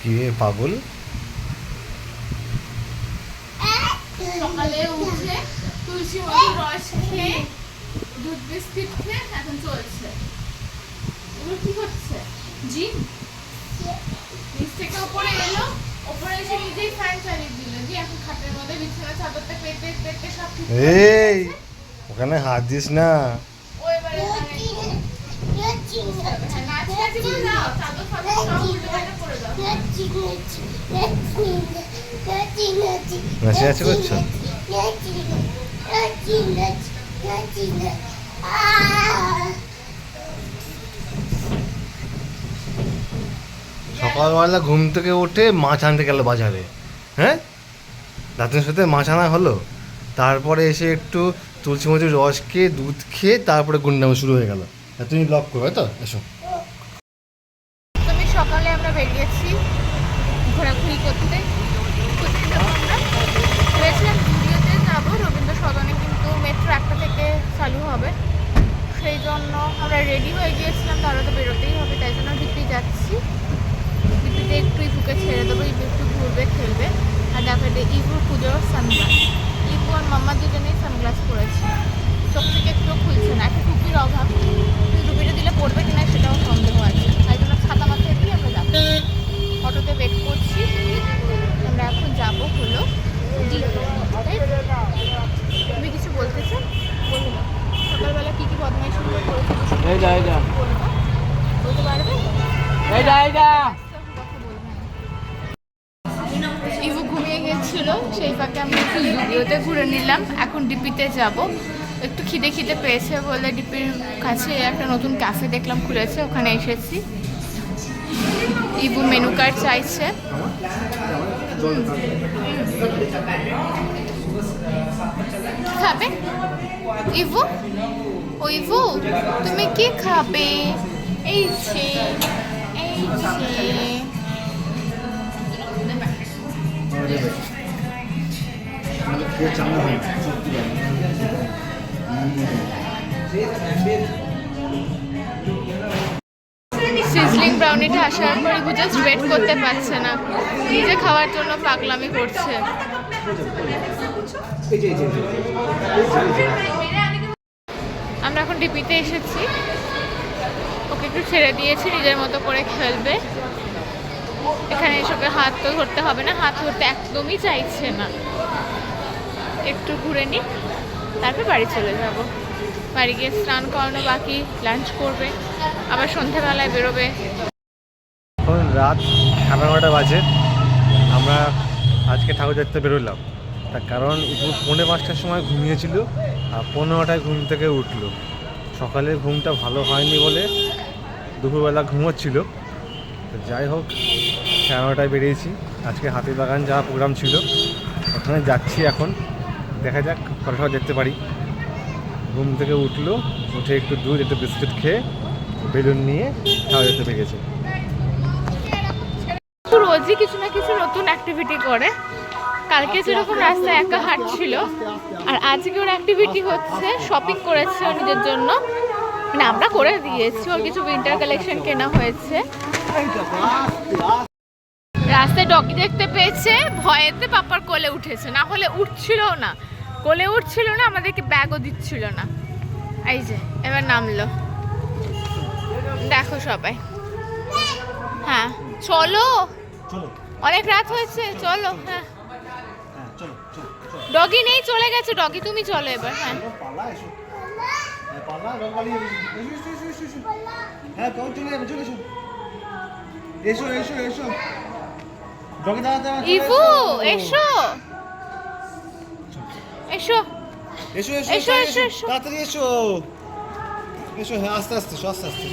কি রে পাগল? সকালে উঠে তুলসী মধুর রস খেয়ে দুধ বিস্কিট খেয়ে এখন চলছে। এগুলো কি হচ্ছে? জিম নিচ থেকে ওপরে এলো, ওপরে এসে নিজেই ফ্যান চালিয়ে দিল। জি এখন খাটের মধ্যে বিছানা চাদরটা পেতে পেতে সব ঠিক এই ওখানে হাত দিস না। ও এবারে নাচি নাচি করে দাও, চাদর ফাদর সব উল্টো পাল্টা করে দাও। নাচি নাচি করছো? সকালবেলা ঘুম থেকে উঠে মাছ আনতে গেল বাজারে। হ্যাঁ, দাঁতের সাথে মাছ আনা হলো, তারপরে এসে একটু তুলসী মধুর রস খেয়ে দুধ খেয়ে তারপরে গুন্ডামো শুরু হয়ে গেল। আর তুমি ব্লগ করবে তো? এসো। তুমি সকালে আমরা বেরিয়েছি ঘোরাঘুরি করতে। কোথায় যাবো আমরা? ভেবেছিলাম জুডিওতে যাবো, রবীন্দ্র সদনে কিন্তু মেট্রো 1টা থেকে চালু হবে, সেই জন্য আমরা রেডি হয়ে গিয়েছিলাম। তাহলে তো বেরোতেই হবে, তাই জন্য ডিপি যাচ্ছি। ডিপিতে একটু ইভুকে ছেড়ে দেবো, ইভু একটু ঘুরবে খেলবে। আর দেখো এটা ইভুর পুজোর সানগ্লাস। ইভু আর মাম্মা দুজনেই সানগ্লাস পরেছে, চোখ থেকে একটু খুলছে না, একটা টুপির অভাব। টুপিটা দিলে পড়বে কিনা সেটাও সন্দেহ আছে, তাই জন্য ছাতা মাথায় দিয়ে আমরা যাবো। অটোতে ওয়েট করছি, আমরা এখন যাবো হলো তুমি কিছু বলতেছো? বলবো সকালবেলা কি কি বদমাইশি করেছে বলতে পারবে? ইভু ঘুমিয়ে গেছিল, সেই ফাঁকে আমি একটু জুডিওতে ঘুরে নিলাম। এখন ডিপিতে যাব। একটু খিদে খিদে পেয়েছে বলে ডিপির কাছে একটা নতুন ক্যাফে দেখলাম খুলেছে, ওখানে এসেছি। ইভু মেনু কার্ড চাইছে। খাবে ইভু? ও ইভু তুমি কি খাবে? এই যে এই যে সিজলিং ব্রাউনিটা আসার পর ইভু জাস্ট ওয়েট করতে পারছে না, নিজে খাওয়ার জন্য পাগলামি করছে। আমরা এখন ডিপিতে এসেছি, ওকে একটু ছেড়ে দিয়েছি, নিজের মতো করে খেলবে। এখানে এসবে হাত তো ধরতে হবে না, হাত ধরতে একদমই চাইছে না। একটু ঘুরে নিই, তারপর বাড়ি চলে যাব। বাড়ি গিয়ে স্নান করানো বাকি, লাঞ্চ করবে, আবার সন্ধ্যেবেলায় বেরোবে। এখন রাত 9:30 বাজে, আমরা আজকে ঠাকুর দেখতে বেরোলাম। তার কারণ একটু 5:45টার সময় ঘুমিয়েছিল আর 15টায় ঘুম থেকে উঠলো। সকালে ঘুমটা ভালো হয়নি বলে দুপুরবেলা ঘুমোচ্ছিল। তো যাই হোক, 9:30টায় বেরিয়েছি। আজকে হাতিবাগান যাওয়ার প্রোগ্রাম ছিল, ওখানে যাচ্ছি। এখন দেখা যাক কত সময় দেখতে পারি। ঘুম থেকে উঠলো, উঠে একটু দুধ একটু বিস্কুট খেয়ে বেলুন নিয়ে খাওয়া যেতে পেরেছে। রোজই কিছু না কিছু নতুন অ্যাক্টিভিটি করে। কালকে যেরকম রাস্তায় একা হাঁটছিল, আর আজকে ওর অ্যাক্টিভিটি হচ্ছে শপিং করেছে ওর নিজের জন্য, মানে আমরা করে দিয়েছি। ওর কিছু উইন্টার কালেকশন কেনা হয়েছে। রাস্তায় ডগি দেখতে পেয়েছে, ভয়েতে পাপার কোলে উঠেছে, না হলে উঠছিল না, কোলে উঠছিল না, আমাদেরকে ব্যাগও দিচ্ছিল না। এই যে এবার নামলো, দেখো সবাই। হ্যাঁ চলো, অনেক রাত হয়েছে, চলো। হ্যাঁ ডগি নেই, চলে গেছে ডগি, তুমি চলো এবার। হ্যাঁ ইভু এসো এসো এসো এসো এসো এসো এসো। তাড়াতাড়ি এসো এসো। হ্যাঁ আস্তে আস্তে আস্তে আস্তে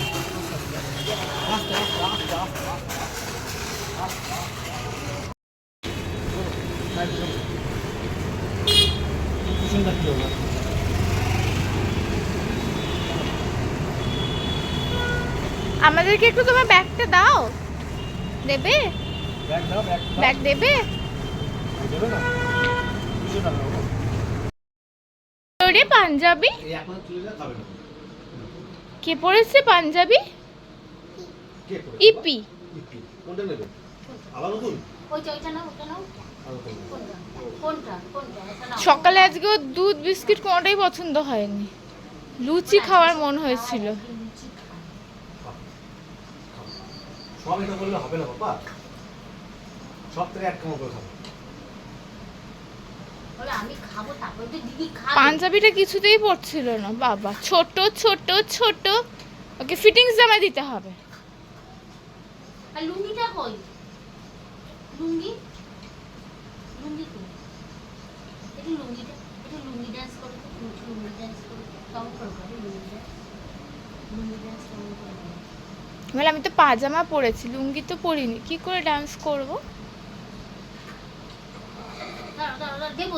আমাদেরকে একটু তোমার ব্যাগটা দাও, দেবে? ব্যাগ দেবে? ওরে পাঞ্জাবি কে পরেছে? পাঞ্জাবি ইপি আবার নতুন ওইটা নাও কোনটা এটা নাও। সকালে আজকে ওর দুধ বিস্কিট কোনোটাই পছন্দ হয়নি, লুচি খাওয়ার মন হয়েছিল। সব এটা বললে হবে না বাবা, সব থেকে এক কামড় করে খাবো। বলে আমি খাবো, তারপর তো দিদি খাবে। পাঞ্জাবিটা কিছুতেই পড়ছিল না বাবা, ছোট ছোট ছোট, ওকে ফিটিংস জামা দিতে হবে। আর লুঙ্গিটা কই? লুঙ্গি কই? এটা লুঙ্গি ডান্স করো তো, লুঙ্গি ডান্স করো কেমন করে করে লুঙ্গি ডান্স কেমন করে করে? বলে আমি তো পাজামা পরেছি, লুঙ্গি তো পরিনি, কি করে ডান্স করব? দাঁড়াও, দেবো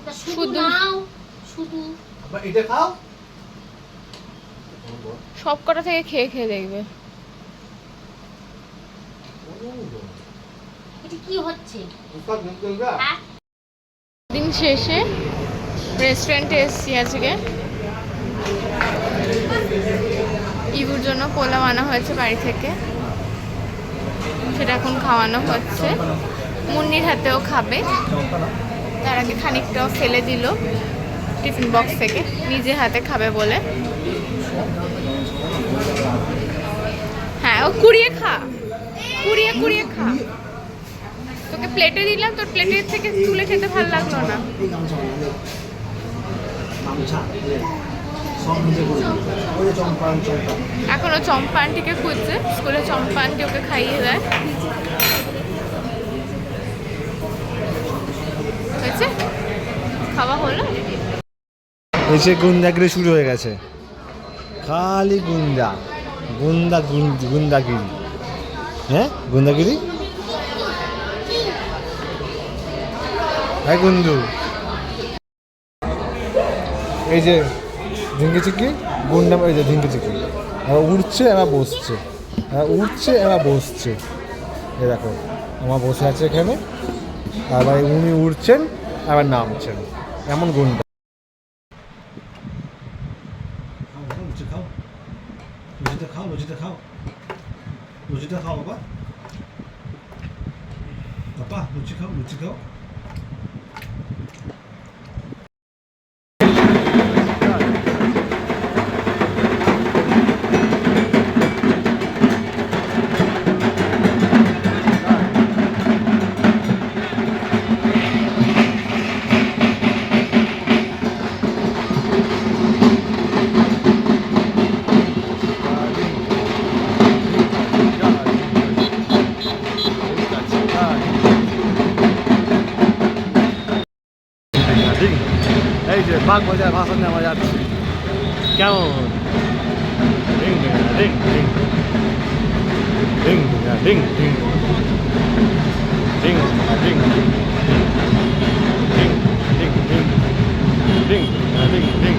তা শুধু শুধু? নাও, শুধু আবার এটা খাও। সব কটা থেকে খেয়ে খেয়ে দেখবে। এটা কি হচ্ছে? হ্যাঁ দিন শেষে রেস্টুরেন্টে এসেছি আজকে। ইবুর জন্য পোলাও আনা হয়েছে বাড়ি থেকে, সেটা এখন খাওয়ানো হচ্ছে। মুন্নির হাতেও খাবে, তার আগে খানিকটাও ফেলে দিল টিফিন বক্স থেকে, নিজে হাতে খাবে বলে। হ্যাঁ, ও কুড়িয়ে খা, কুড়িয়ে খা। তোকে প্লেটে দিলাম, তোর প্লেটের থেকে তুলে খেতে ভালো লাগলো না। এখনো চম্পা আন্টিকে খুঁজছে, স্কুলে চম্পা আন্টি ওকে খাইয়ে দেয়। হয়েছে, খাওয়া হলো। এই যে গুন্দাগিরি শুরু হয়ে গেছে, খালি গুন্দাগিরি। হ্যাঁ, গুন্দাগিরি। হ্যাঁ গুন্দু, এই যে ধিঙ্কি চিকি গুন্ডা, এই যে ধিঙ্কি চিকি উঠছে এবার বসছে, উঠছে এবার বসছে। এ দেখো আমার বসে আছে এখানে, আবার উনি উঠছেন আবার নামছেন, এমন গুন্ডা। লুচিটা খাও বাবা, লুচি খাও। এই যে বাঘ বাজার ভাষণ নেওয়া যাচ্ছে কেমন, ding ding ding ding ding ding ding ding ding ding ding ding ding ding